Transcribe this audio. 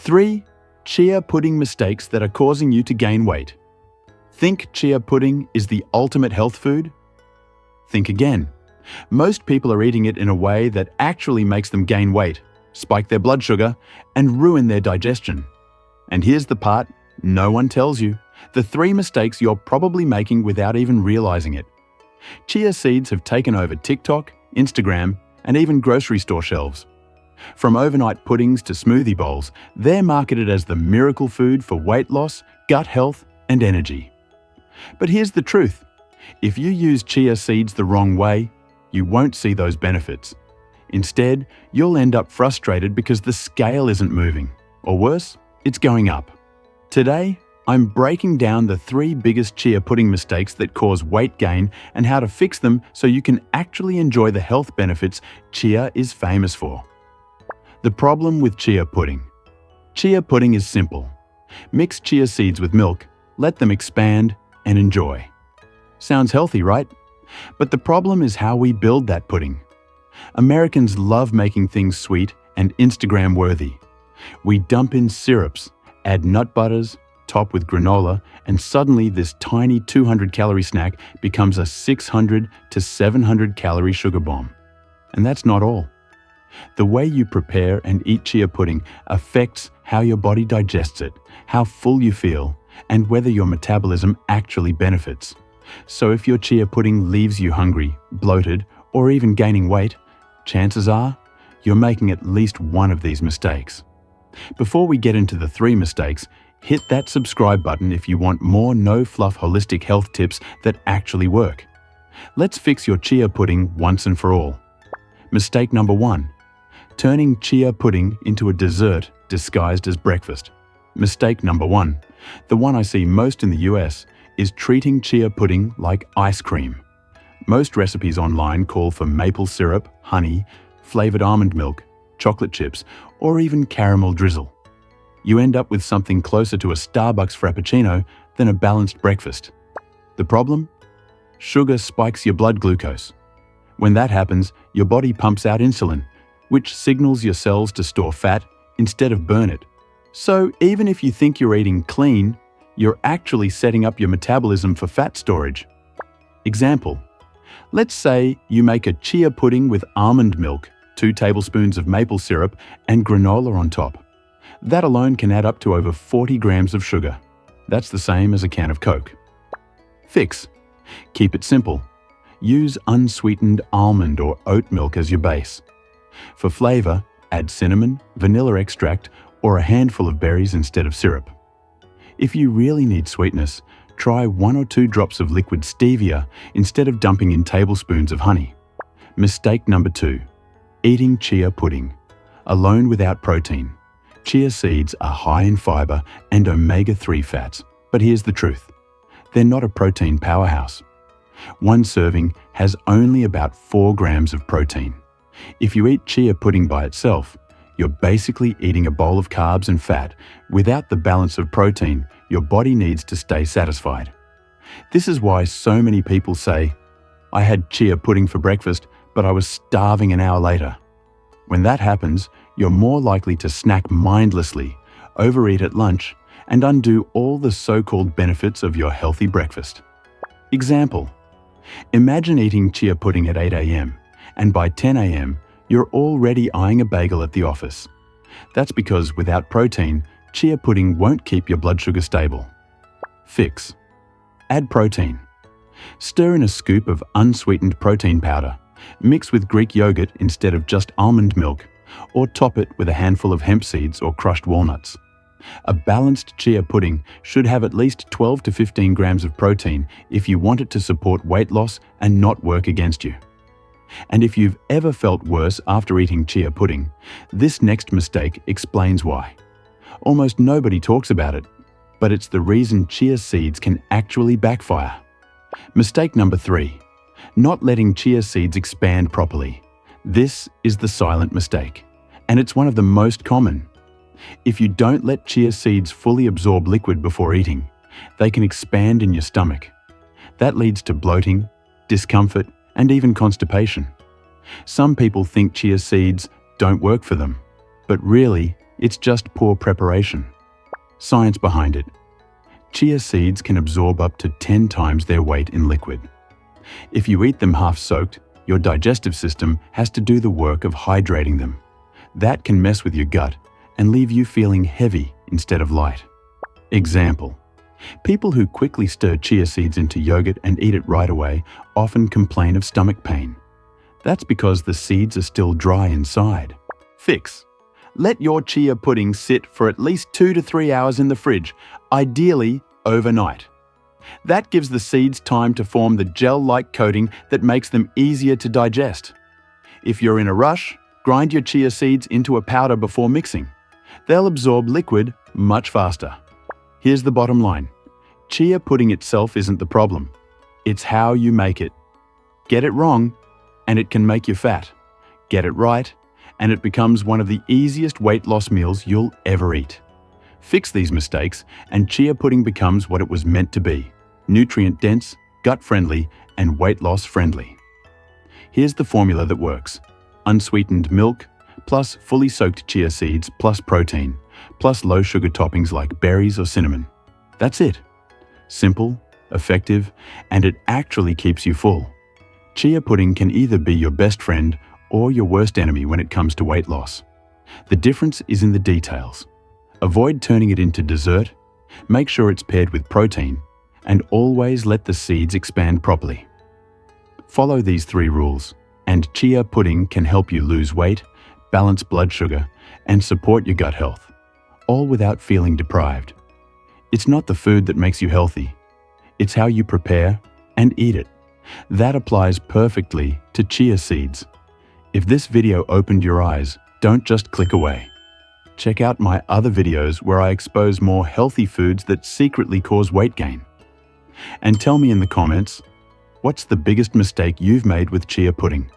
3. Chia pudding mistakes that are causing you to gain weight. Think chia pudding is the ultimate health food? Think again. Most people are eating it in a way that actually makes them gain weight, spike their blood sugar, and ruin their digestion. And here's the part no one tells you, the 3 mistakes you're probably making without even realizing it. Chia seeds have taken over TikTok, Instagram, and even grocery store shelves. From overnight puddings to smoothie bowls, they're marketed as the miracle food for weight loss, gut health, and energy. But here's the truth. If you use chia seeds the wrong way, you won't see those benefits. Instead, you'll end up frustrated because the scale isn't moving. Or worse, it's going up. Today, I'm breaking down the 3 biggest chia pudding mistakes that cause weight gain and how to fix them so you can actually enjoy the health benefits chia is famous for. The problem with chia pudding. Chia pudding is simple. Mix chia seeds with milk, let them expand, and enjoy. Sounds healthy, right? But the problem is how we build that pudding. Americans love making things sweet and Instagram-worthy. We dump in syrups, add nut butters, top with granola, and suddenly this tiny 200-calorie snack becomes a 600 to 700-calorie sugar bomb. And that's not all. The way you prepare and eat chia pudding affects how your body digests it, how full you feel, and whether your metabolism actually benefits. So if your chia pudding leaves you hungry, bloated, or even gaining weight, chances are you're making at least one of these mistakes. Before we get into the 3 mistakes, hit that subscribe button if you want more no-fluff holistic health tips that actually work. Let's fix your chia pudding once and for all. Mistake number 1. Turning chia pudding into a dessert disguised as breakfast. Mistake number 1, the one I see most in the US, is treating chia pudding like ice cream. Most recipes online call for maple syrup, honey, flavored almond milk, chocolate chips, or even caramel drizzle. You end up with something closer to a Starbucks Frappuccino than a balanced breakfast. The problem? Sugar spikes your blood glucose. When that happens, your body pumps out insulin, which signals your cells to store fat instead of burn it. So even if you think you're eating clean, you're actually setting up your metabolism for fat storage. Example: let's say you make a chia pudding with almond milk, 2 tablespoons of maple syrup, and granola on top. That alone can add up to over 40 grams of sugar. That's the same as a can of Coke. Fix: keep it simple. Use unsweetened almond or oat milk as your base. For flavor, add cinnamon, vanilla extract, or a handful of berries instead of syrup. If you really need sweetness, try 1 or 2 drops of liquid stevia instead of dumping in tablespoons of honey. Mistake number 2. Eating chia pudding. Alone without protein. Chia seeds are high in fiber and omega-3 fats. But here's the truth. They're not a protein powerhouse. 1 serving has only about 4 grams of protein. If you eat chia pudding by itself, you're basically eating a bowl of carbs and fat without the balance of protein your body needs to stay satisfied. This is why so many people say, "I had chia pudding for breakfast, but I was starving an hour later." When that happens, you're more likely to snack mindlessly, overeat at lunch, and undo all the so-called benefits of your healthy breakfast. Example: imagine eating chia pudding at 8 a.m. and by 10 a.m., you're already eyeing a bagel at the office. That's because without protein, chia pudding won't keep your blood sugar stable. Fix: add protein. Stir in a scoop of unsweetened protein powder, mix with Greek yogurt instead of just almond milk, or top it with a handful of hemp seeds or crushed walnuts. A balanced chia pudding should have at least 12 to 15 grams of protein if you want it to support weight loss and not work against you. And if you've ever felt worse after eating chia pudding, this next mistake explains why. Almost nobody talks about it, but it's the reason chia seeds can actually backfire. Mistake number 3. Not letting chia seeds expand properly. This is the silent mistake, and it's one of the most common. If you don't let chia seeds fully absorb liquid before eating, they can expand in your stomach. That leads to bloating, discomfort, and even constipation. Some people think chia seeds don't work for them, but really, It's just poor preparation. Science behind it. Chia seeds can absorb up to 10 times their weight in liquid. If you eat them half-soaked, your digestive system has to do the work of hydrating them. That can mess with your gut and leave you feeling heavy instead of light. Example: people who quickly stir chia seeds into yogurt and eat it right away often complain of stomach pain. That's because the seeds are still dry inside. Fix: let your chia pudding sit for at least 2 to 3 hours in the fridge, ideally overnight. That gives the seeds time to form the gel-like coating that makes them easier to digest. If you're in a rush, grind your chia seeds into a powder before mixing. They'll absorb liquid much faster. Here's the bottom line. Chia pudding itself isn't the problem. It's how you make it. Get it wrong, and it can make you fat. Get it right, and it becomes one of the easiest weight loss meals you'll ever eat. Fix these mistakes, and chia pudding becomes what it was meant to be: nutrient-dense, gut-friendly, and weight loss-friendly. Here's the formula that works: unsweetened milk, plus fully soaked chia seeds, plus protein, plus low-sugar toppings like berries or cinnamon. That's it. Simple, effective, and it actually keeps you full. Chia pudding can either be your best friend or your worst enemy when it comes to weight loss. The difference is in the details. Avoid turning it into dessert, make sure it's paired with protein, and always let the seeds expand properly. Follow these 3 rules, and chia pudding can help you lose weight, balance blood sugar, and support your gut health, all without feeling deprived. It's not the food that makes you healthy. It's how you prepare and eat it. That applies perfectly to chia seeds. If this video opened your eyes, don't just click away. Check out my other videos where I expose more healthy foods that secretly cause weight gain. And tell me in the comments, what's the biggest mistake you've made with chia pudding?